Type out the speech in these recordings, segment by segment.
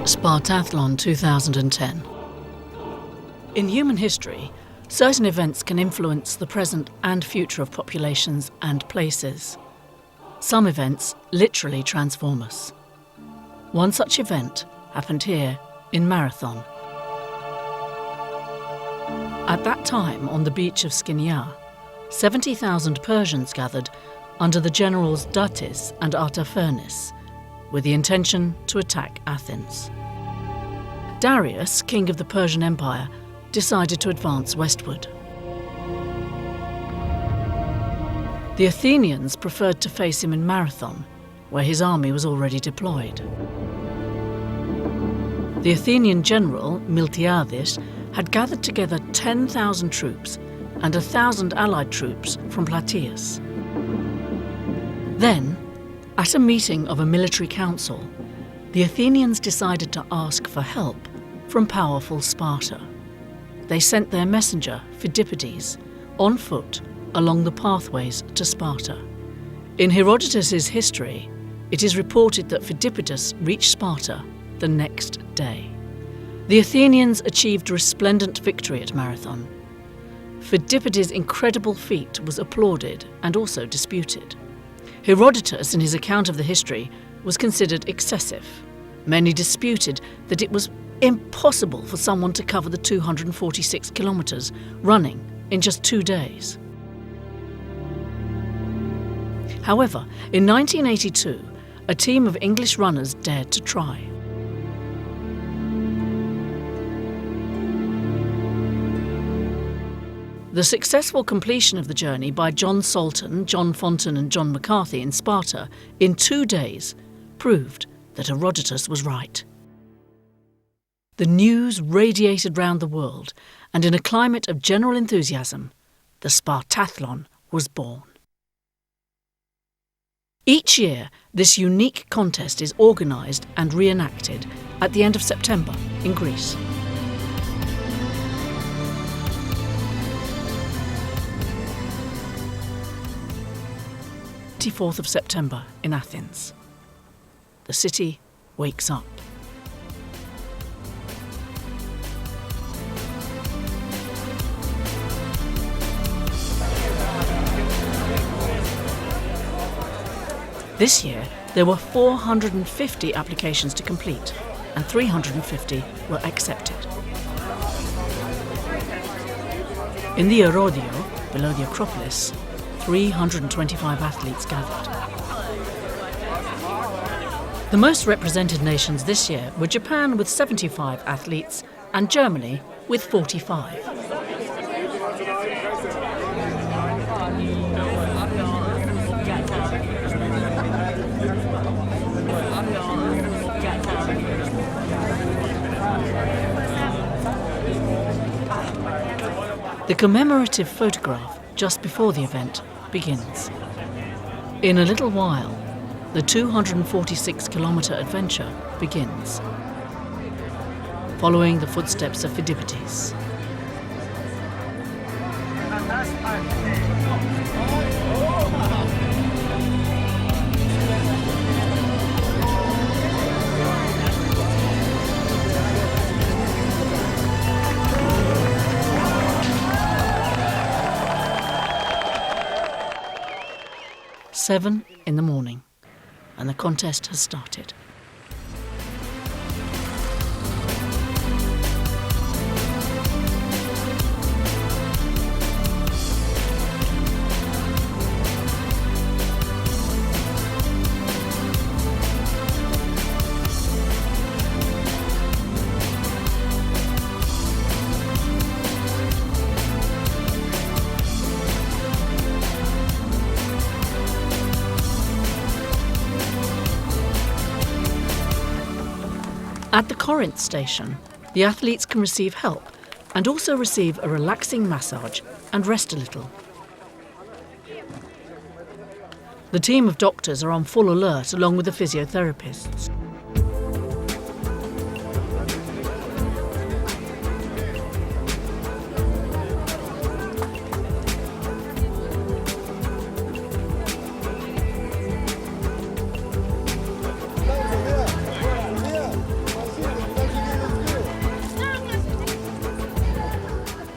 Spartathlon 2010. In human history, certain events can influence the present and future of populations and places. Some events literally transform us. One such event happened here in Marathon. At that time, on the beach of Skinia, 70,000 Persians gathered under the generals Datis and Artaphernes, with the intention to attack Athens. Darius, king of the Persian Empire, decided to advance westward. The Athenians preferred to face him in Marathon, where his army was already deployed. The Athenian general, Miltiades, had gathered together 10,000 troops and 1,000 allied troops from Plataeus. Then, at a meeting of a military council, the Athenians decided to ask for help from powerful Sparta. They sent their messenger, Phidippides, on foot along the pathways to Sparta. In Herodotus's history, it is reported that Phidippides reached Sparta the next day. The Athenians achieved resplendent victory at Marathon. Phidippides' incredible feat was applauded and also disputed. Herodotus, in his account of the history, was considered excessive. Many disputed that it was impossible for someone to cover the 246 kilometres running in just 2 days. However, in 1982, a team of English runners dared to try. The successful completion of the journey by John Salton, John Fonton and John McCarthy in Sparta in 2 days proved that Herodotus was right. The news radiated round the world, and in a climate of general enthusiasm, the Spartathlon was born. Each year, this unique contest is organised and reenacted at the end of September in Greece. The 24th of September in Athens. The city wakes up. This year, there were 450 applications to complete, and 350 were accepted. In the Aerodio, below the Acropolis, 325 athletes gathered. The most represented nations this year were Japan with 75 athletes and Germany with 45. The commemorative photograph just before the event begins. In a little while, the 246-kilometre adventure begins, following the footsteps of Phidippides. Seven in the morning, and the contest has started. At the Corinth station, the athletes can receive help and also receive a relaxing massage and rest a little. The team of doctors are on full alert along with the physiotherapists.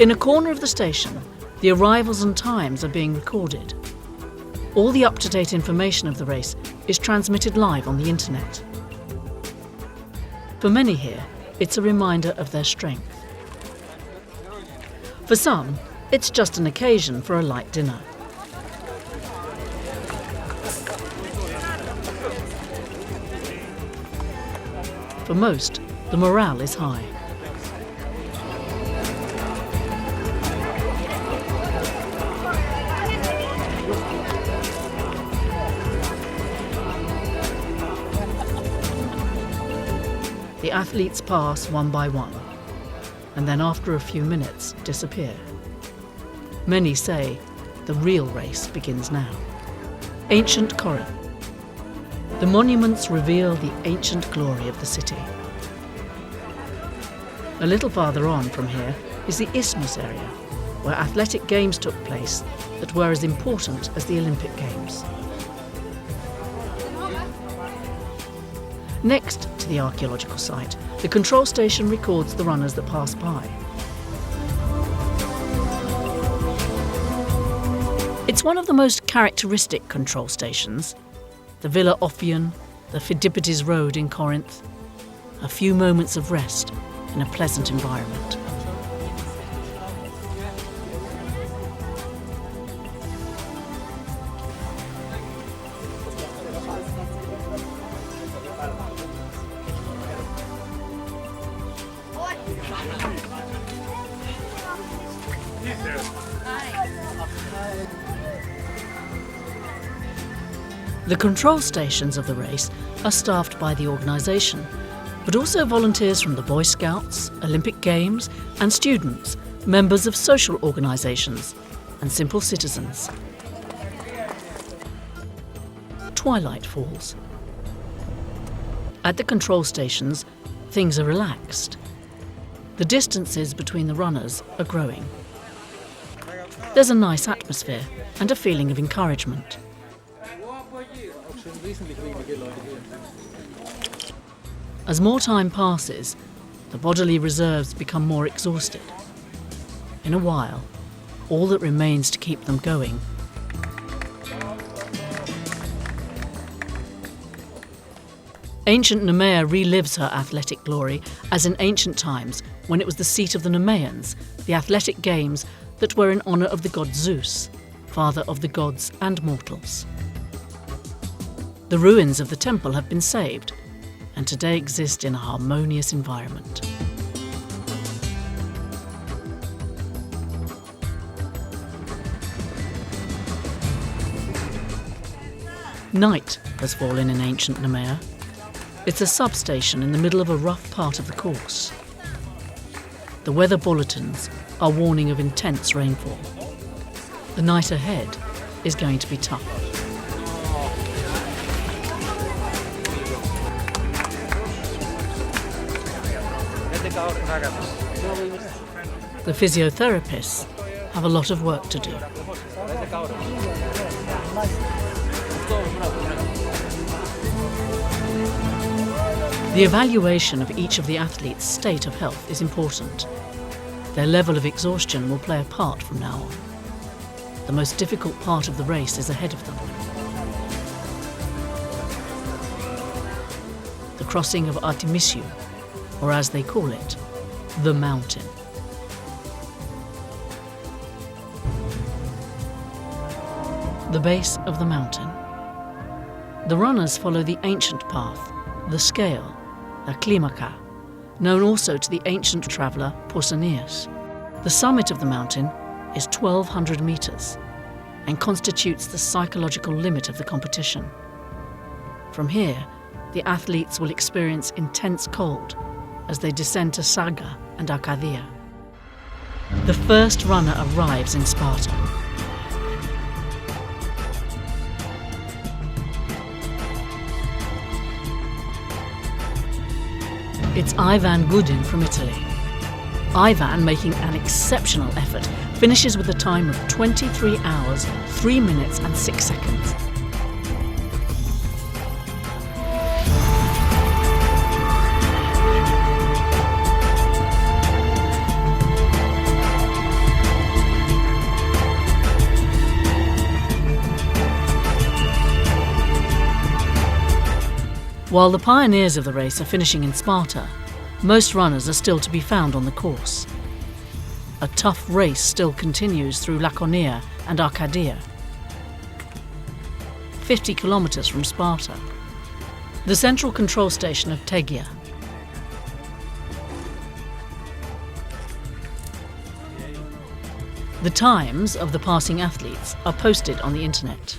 In a corner of the station, the arrivals and times are being recorded. All the up-to-date information of the race is transmitted live on the internet. For many here, it's a reminder of their strength. For some, it's just an occasion for a light dinner. For most, the morale is high. The athletes pass one by one, and then after a few minutes disappear. Many say the real race begins now. Ancient Corinth. The monuments reveal the ancient glory of the city. A little farther on from here is the Isthmus area, where athletic games took place that were as important as the Olympic Games. Next to the archaeological site, the control station records the runners that pass by. It's one of the most characteristic control stations. The Villa Ophion, the Phidippides Road in Corinth. A few moments of rest in a pleasant environment. The control stations of the race are staffed by the organisation, but also volunteers from the Boy Scouts, Olympic Games and students, members of social organisations and simple citizens. Twilight falls. At the control stations, things are relaxed. The distances between the runners are growing. There's a nice atmosphere and a feeling of encouragement. As more time passes, the bodily reserves become more exhausted. In a while, all that remains to keep them going Ancient Nemea relives her athletic glory as in ancient times when it was the seat of the Nemeans, the athletic games that were in honour of the god Zeus, father of the gods and mortals. The ruins of the temple have been saved and today exist in a harmonious environment. Night has fallen in ancient Nemea. It's a substation in the middle of a rough part of the course. The weather bulletins are warning of intense rainfall. The night ahead is going to be tough. The physiotherapists have a lot of work to do. The evaluation of each of the athletes' state of health is important. Their level of exhaustion will play a part from now on. The most difficult part of the race is ahead of them. The crossing of Artemisiou, or as they call it, the mountain. The base of the mountain. The runners follow the ancient path, the scale, the Climacus, known also to the ancient traveller Pausanias. The summit of the mountain is 1,200 metres and constitutes the psychological limit of the competition. From here, the athletes will experience intense cold as they descend to Saga and Arcadia. The first runner arrives in Sparta. It's Ivan Gudin from Italy. Ivan, making an exceptional effort, finishes with a time of 23 hours, 3 minutes and 6 seconds. While the pioneers of the race are finishing in Sparta, most runners are still to be found on the course. A tough race still continues through Laconia and Arcadia, 50 kilometers from Sparta, the central control station of Tegia. The times of the passing athletes are posted on the internet.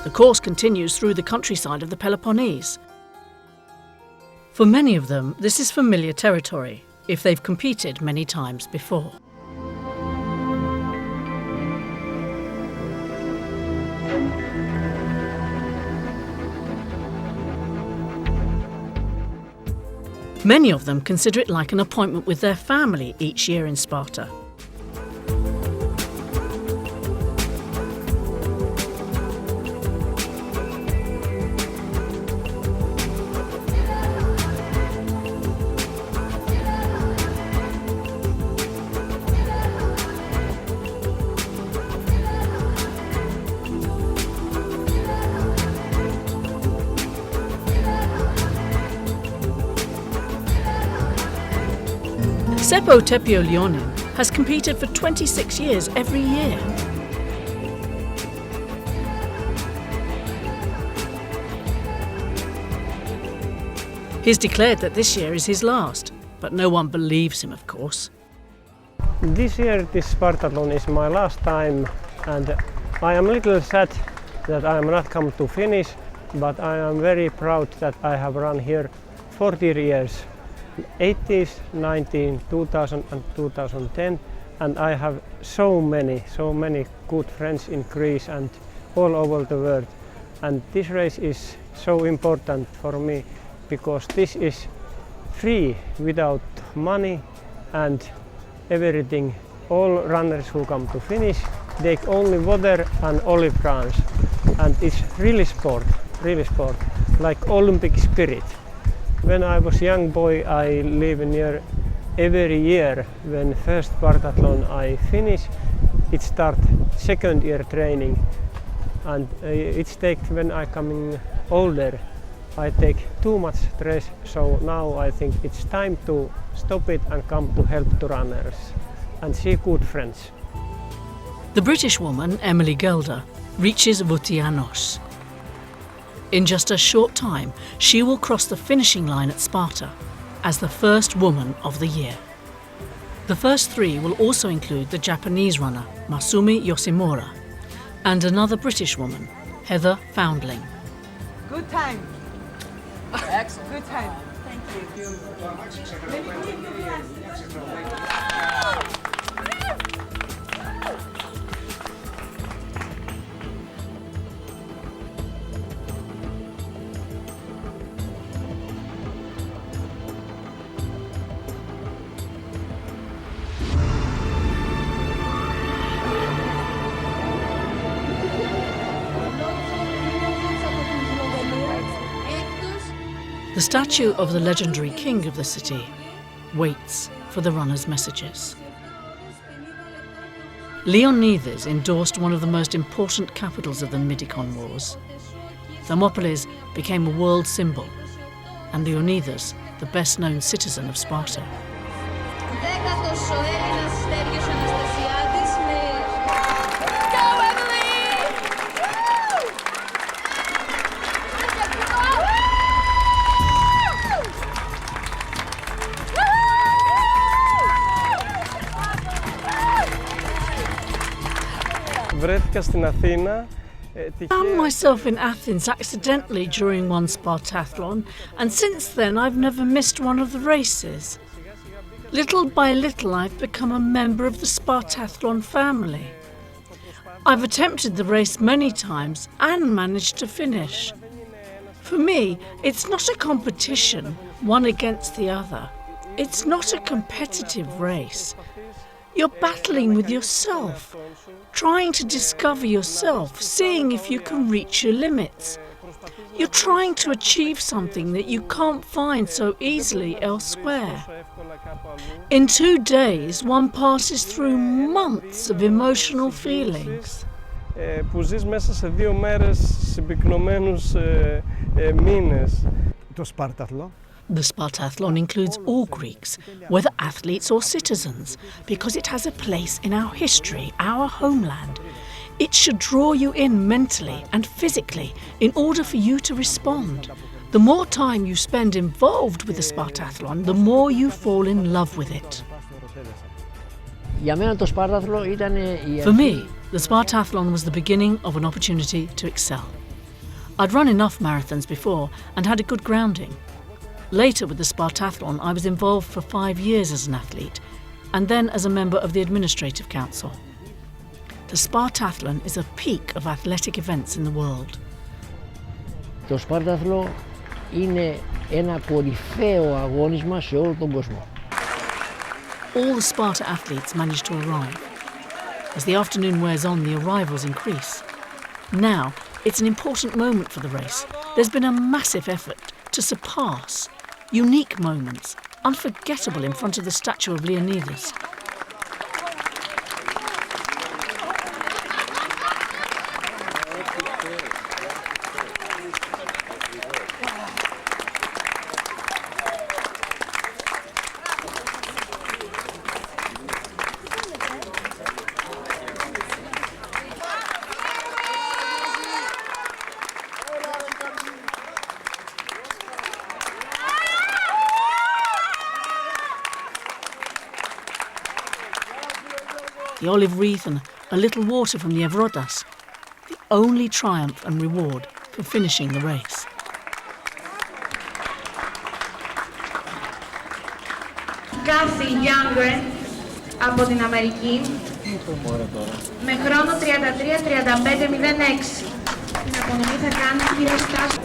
The course continues through the countryside of the Peloponnese. For many of them, this is familiar territory, if they've competed many times before. Many of them consider it like an appointment with their family each year in Sparta. Seppo Tepio-Leonin has competed for 26 years every year. He's declared that this year is his last, but no one believes him, of course. This year this Spartathlon is my last time, and I am a little sad that I am not come to finish, but I am very proud that I have run here 40 years. 80s, 19, 2000 and 2010, and I have so many good friends in Greece and all over the world. And this race is so important for me because this is free, without money and everything. All runners who come to finish take only water and olive branch, and it's really sport, like Olympic spirit. When I was young boy, I live near every year. When first Spartathlon I finish, it start second year training, and it's take when I coming older, I take too much stress. So now I think it's time to stop it and come to help the runners and see good friends. The British woman Emily Gelder reaches Voutianos. In just a short time, she will cross the finishing line at Sparta as the first woman of the year. The first three will also include the Japanese runner Masumi Yoshimura and another British woman, Heather Foundling. Good time. Excellent. Good time. Thank you. The statue of the legendary king of the city waits for the runners' messages. Leonidas endorsed one of the most important capitals of the Midicon Wars. Thermopylae became a world symbol, and Leonidas the best-known citizen of Sparta. Βρέθηκα στην Αθήνα I found myself in Athens accidentally during one Spartathlon, and since then I've never missed one of the races. Little by little I've become a member of the Spartathlon family. I've attempted the race many times and managed to finish. For me, it's not a competition, one against the other. It's not a competitive race. You're battling with yourself, trying to discover yourself, seeing if you can reach your limits. You're trying to achieve something that you can't find so easily elsewhere. In 2 days, one passes through months of emotional feelings. Που ζεις μέσα σε 2 μέρες συμπυκνωμένους μήνες. Το Spartathlon. The Spartathlon includes all Greeks, whether athletes or citizens, because it has a place in our history, our homeland. It should draw you in mentally and physically in order for you to respond. The more time you spend involved with the Spartathlon, the more you fall in love with it. For me, the Spartathlon was the beginning of an opportunity to excel. I'd run enough marathons before and had a good grounding. Later with the Spartathlon, I was involved for 5 years as an athlete and then as a member of the Administrative Council. The Spartathlon is a peak of athletic events in the world. Το Spartathlon είναι ένα κορυφαίο αγώνισμα σε όλο τον κόσμο. All the Sparta athletes managed to arrive. As the afternoon wears on, the arrivals increase. Now, it's an important moment for the race. There's been a massive effort to surpass unique moments, unforgettable in front of the statue of Leonidas. The olive wreath and a little water from the Evrodas, the only triumph and reward for finishing the race. Kathy Younger από την Αμερική με χρόνο 33-35-06. Την απονομή θα κάνει ο κύριος Στάσος.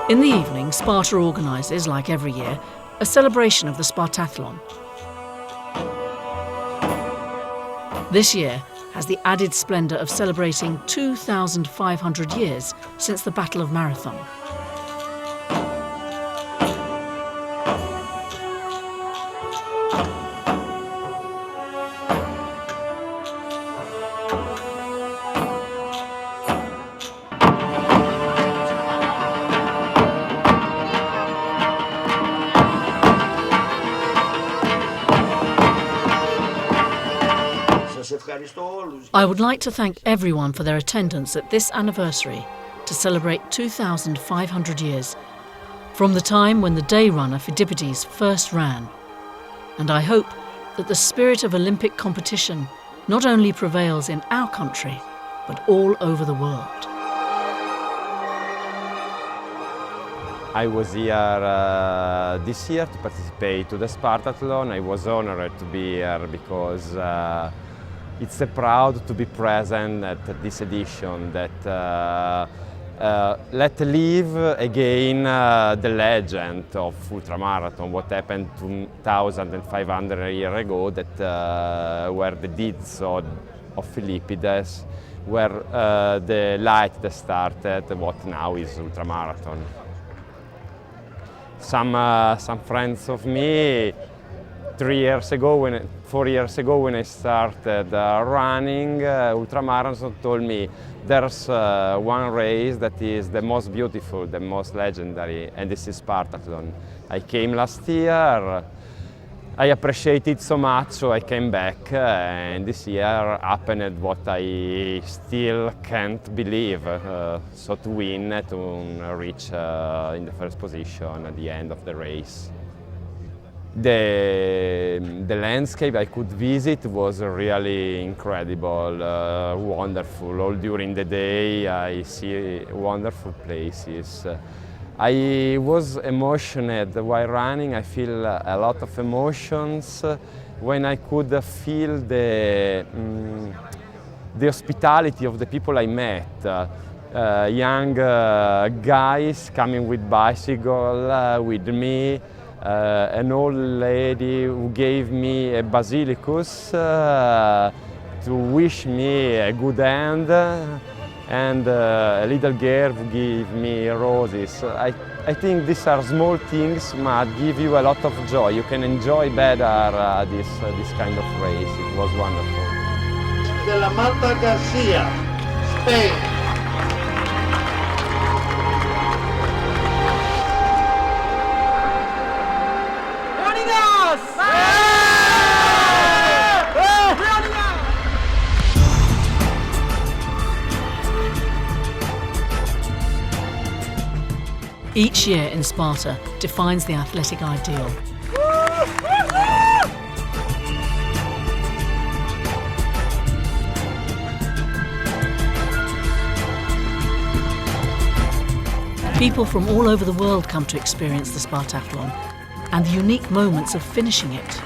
In the evening, Sparta organises, like every year, a celebration of the Spartathlon. This year has the added splendour of celebrating 2,500 years since the Battle of Marathon. I would like to thank everyone for their attendance at this anniversary to celebrate 2,500 years from the time when the day runner Phidippides first ran. And I hope that the spirit of Olympic competition not only prevails in our country, but all over the world. I was here this year to participate to the Spartathlon. I was honored to be here because it's a proud to be present at this edition that let live again the legend of ultramarathon, what happened 2,500 years ago, that were the deeds of Philippides, where the light that started what now is ultramarathon. Some friends of me 4 years ago when I started running, ultramarathon told me there's one race that is the most beautiful, the most legendary, and this is Spartathlon. I came last year, I appreciated it so much, so I came back, and this year happened what I still can't believe. So to win, to reach in the first position at the end of the race. The landscape I could visit was really incredible, wonderful. All during the day I see wonderful places. I was emotional while running. I feel a lot of emotions when I could feel the hospitality of the people I met. Young guys coming with bicycle with me, an old lady who gave me a basilicus to wish me a good end, and a little girl who gave me roses. I think these are small things but give you a lot of joy. You can enjoy better this kind of race. It was wonderful. De la Mata Garcia, Spain. Each year in Sparta defines the athletic ideal. People from all over the world come to experience the Spartathlon and the unique moments of finishing it.